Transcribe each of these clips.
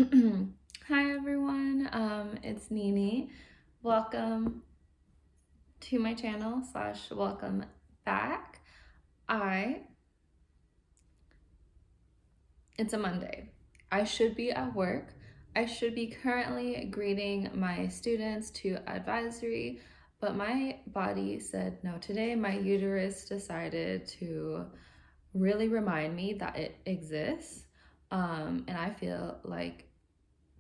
Hi everyone, it's Nini. Welcome to my channel / welcome back. It's a Monday. I should be at work. I should be currently greeting my students to advisory, but my body said no today. My uterus decided to really remind me that it exists, and I feel like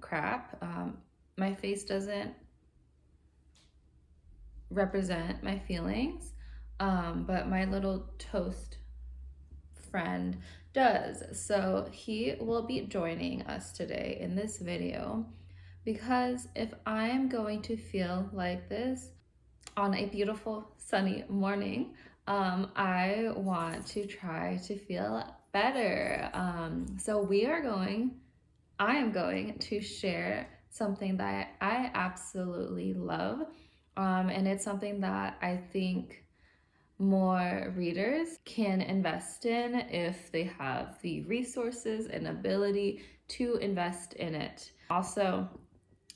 crap. My face doesn't represent my feelings, but my little toast friend does. So he will be joining us today in this video because if I'm going to feel like this on a beautiful sunny morning, I want to try to feel better. I am going to share something that I absolutely love. And it's something that I think more readers can invest in if they have the resources and ability to invest in it. Also,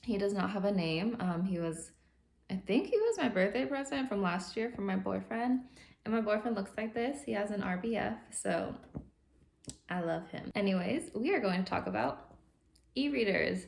he does not have a name. I think he was my birthday present from last year from my boyfriend. And my boyfriend looks like this. He has an RBF, so I love him. Anyways, we are going to talk about e-readers.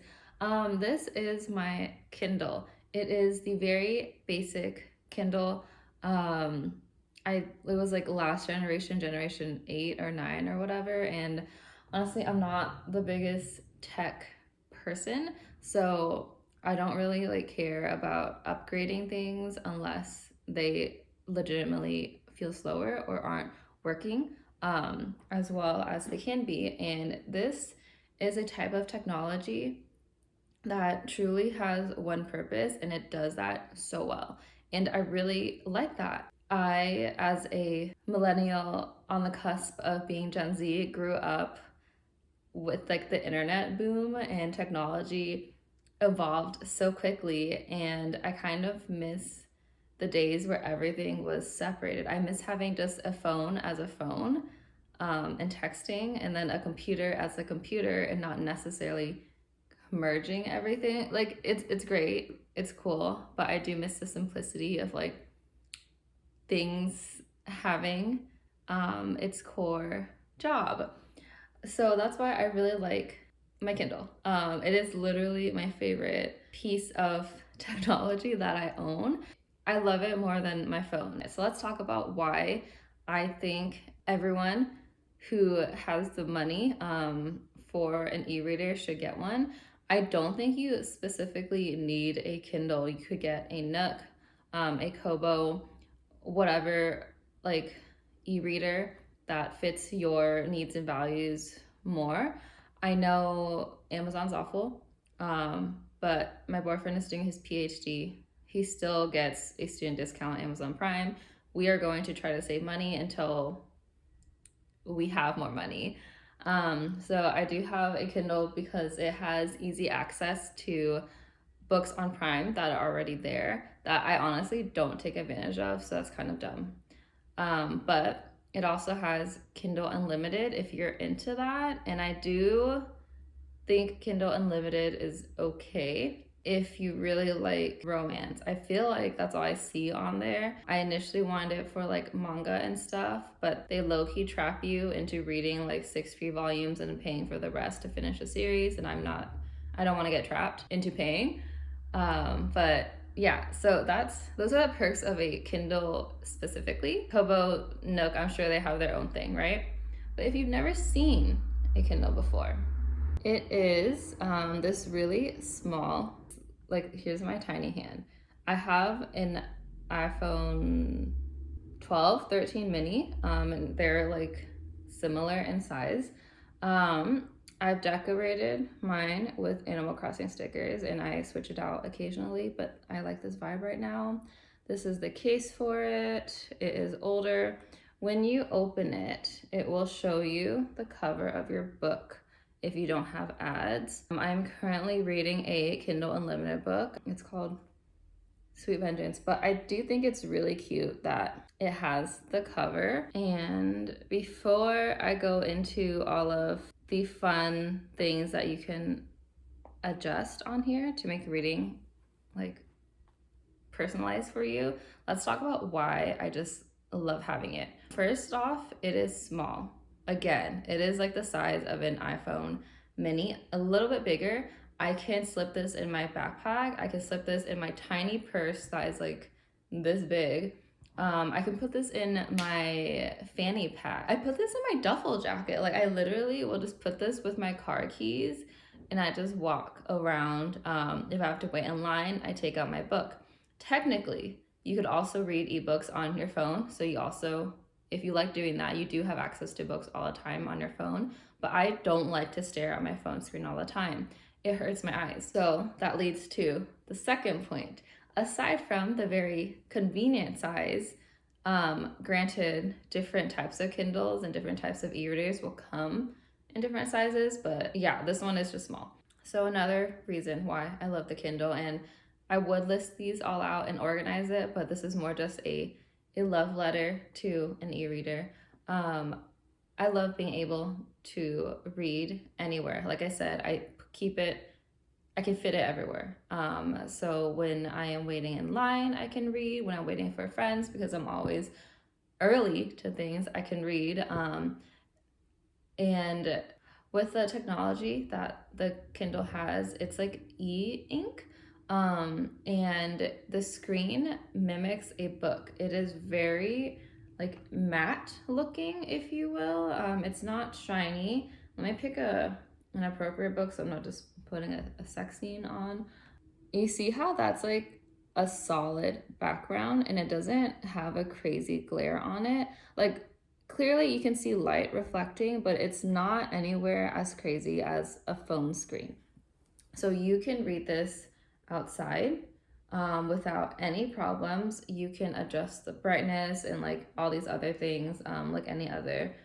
This is my Kindle. It is the very basic Kindle. It was like last generation 8 or 9 or whatever, and honestly I'm not the biggest tech person, so I don't really like care about upgrading things unless they legitimately feel slower or aren't working as well as they can be. And this is a type of technology that truly has one purpose, and it does that so well. And I really like that. I, as a millennial on the cusp of being Gen Z, grew up with like the internet boom, and technology evolved so quickly, and I kind of miss the days where everything was separated. I miss having just a phone as a phone, and texting, and then a computer as a computer, and not necessarily merging everything. Like it's great, it's cool, but I do miss the simplicity of like things having its core job. So that's why I really like my Kindle. It is literally my favorite piece of technology that I own. I love it more than my phone. So let's talk about why I think everyone who has the money for an e-reader should get one. I don't think you specifically need a Kindle. You could get a Nook, a Kobo, whatever like e-reader that fits your needs and values more. I know Amazon's awful, but my boyfriend is doing his PhD. He still gets a student discount on Amazon Prime. We are going to try to save money until we have more money. So I do have a Kindle because it has easy access to books on Prime that are already there that I honestly don't take advantage of, so that's kind of dumb. But it also has Kindle Unlimited if you're into that, and I do think Kindle Unlimited is okay if you really like romance. I feel like that's all I see on there. I initially wanted it for like manga and stuff, but they low-key trap you into reading like 6 free volumes and paying for the rest to finish a series, and I don't want to get trapped into paying. But yeah, so those are the perks of a Kindle specifically. Kobo, Nook, I'm sure they have their own thing, right? But if you've never seen a Kindle before, it is this really small, like here's my tiny hand. I have an iPhone 12, 13 mini, and they're like similar in size. I've decorated mine with Animal Crossing stickers, and I switch it out occasionally, but I like this vibe right now. This is the case for it. It is older. When you open it, it will show you the cover of your book if you don't have ads. I'm currently reading a Kindle Unlimited book. It's called Sweet Vengeance, but I do think it's really cute that it has the cover. And before I go into all of the fun things that you can adjust on here to make reading like personalized for you, let's talk about why I just love having it. First off, it is small. Again, it is like the size of an iPhone mini, a little bit bigger. I can slip this in my backpack. I can slip this in my tiny purse that is like this big. I can put this in my fanny pack. I put this in my duffel jacket. Like I literally will just put this with my car keys and I just walk around. If I have to wait in line, I take out my book. Technically, you could also read ebooks on your phone. So you also, if you like doing that, you do have access to books all the time on your phone. But I don't like to stare at my phone screen all the time. It hurts my eyes. So that leads to the second point. Aside from the very convenient size, granted, different types of Kindles and different types of e-readers will come in different sizes, but yeah, this one is just small. So another reason why I love the Kindle, and I would list these all out and organize it, but this is more just a love letter to an e-reader. I love being able to read anywhere. Like I said, I can fit it everywhere. So when I am waiting in line, I can read. When I'm waiting for friends, because I'm always early to things, I can read. And with the technology that the Kindle has, it's like e-ink. And the screen mimics a book. It is very like matte looking, if you will. It's not shiny. Let me pick an appropriate book so I'm not just putting a sex scene on. You see how that's like a solid background and it doesn't have a crazy glare on it. Like clearly you can see light reflecting, but it's not anywhere as crazy as a phone screen. So you can read this outside without any problems. You can adjust the brightness and like all these other things, like any other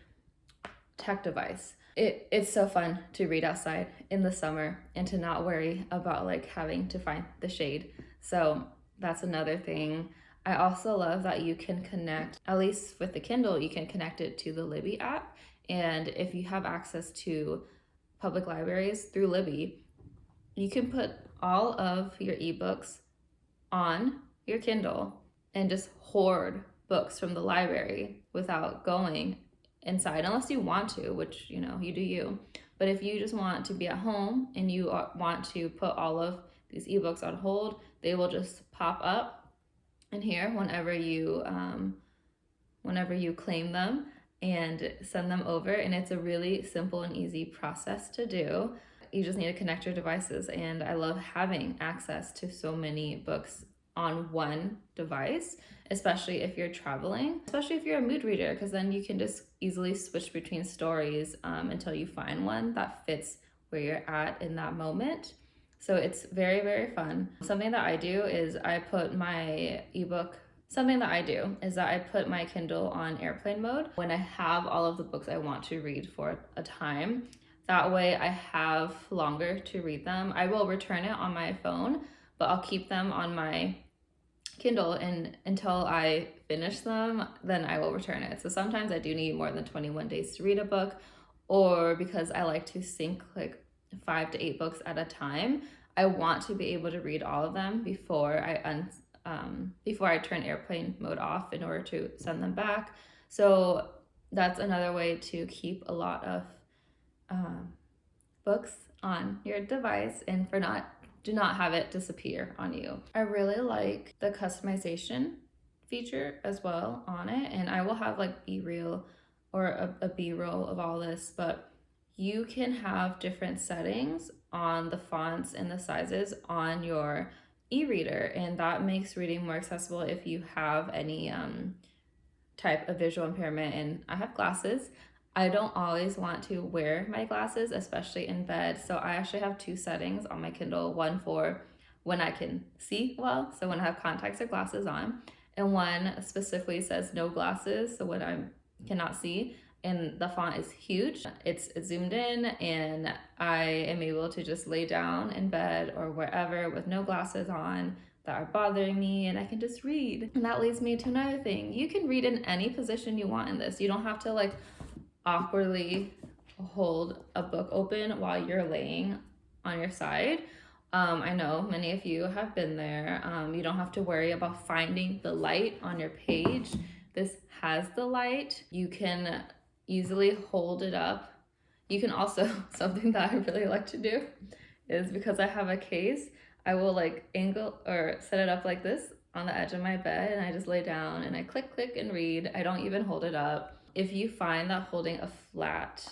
tech device. It's so fun to read outside in the summer and to not worry about like having to find the shade. So that's another thing. I also love that you can connect, at least with the Kindle, you can connect it to the Libby app. And if you have access to public libraries through Libby, you can put all of your ebooks on your Kindle and just hoard books from the library without going inside, unless you want to, which, you know, you do you. But if you just want to be at home and you want to put all of these ebooks on hold, they will just pop up in here whenever you claim them and send them over. And it's a really simple and easy process to do. You just need to connect your devices, and I love having access to so many books on one device, especially if you're traveling, especially if you're a mood reader, because then you can just easily switch between stories until you find one that fits where you're at in that moment. So it's very, very fun. Something that I do is I put my Kindle on airplane mode when I have all of the books I want to read for a time. That way I have longer to read them. I will return it on my phone, but I'll keep them on my Kindle and until I finish them, then I will return it. So sometimes I do need more than 21 days to read a book, or because I like to sync like 5 to 8 books at a time, I want to be able to read all of them before I turn airplane mode off in order to send them back. So that's another way to keep a lot of books on your device and do not have it disappear on you. I really like the customization feature as well on it, and I will have like B-reel or a B-roll of all this, but you can have different settings on the fonts and the sizes on your e-reader, and that makes reading more accessible if you have any type of visual impairment. And I have glasses. I don't always want to wear my glasses, especially in bed. So I actually have 2 settings on my Kindle, one for when I can see well, so when I have contacts or glasses on, and one specifically says no glasses, so when I cannot see, and the font is huge. It's zoomed in, and I am able to just lay down in bed or wherever with no glasses on that are bothering me, and I can just read. And that leads me to another thing. You can read in any position you want in this. You don't have to like awkwardly hold a book open while you're laying on your side. I know many of you have been there. You don't have to worry about finding the light on your page. This has the light. You can easily hold it up. You can also, something that I really like to do is, because I have a case, I will like angle or set it up like this on the edge of my bed, and I just lay down and I click and read. I don't even hold it up. If you find that holding a flat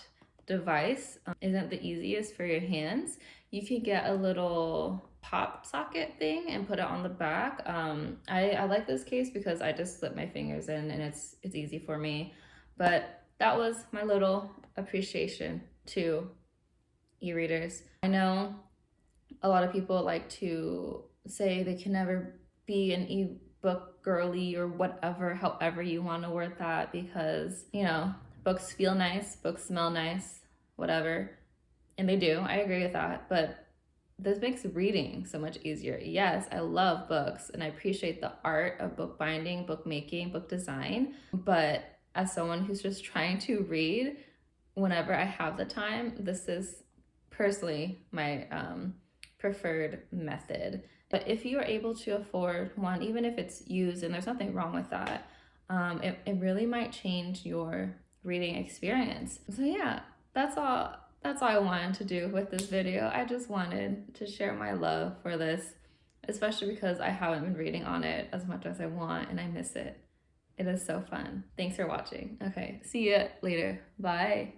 device isn't the easiest for your hands, you can get a little pop socket thing and put it on the back. I like this case because I just slip my fingers in and it's easy for me. But that was my little appreciation to e-readers. I know a lot of people like to say they can never be an e-book girly or whatever, however you want to word that, because, you know, books feel nice, books smell nice, whatever. And they do, I agree with that. But this makes reading so much easier. Yes, I love books and I appreciate the art of book binding, book making, book design. But as someone who's just trying to read whenever I have the time, this is personally my preferred method. But if you are able to afford one, even if it's used, and there's nothing wrong with that, it really might change your reading experience. So yeah, that's all I wanted to do with this video. I just wanted to share my love for this, especially because I haven't been reading on it as much as I want and I miss it. It is so fun. Thanks for watching. Okay, see you later. Bye.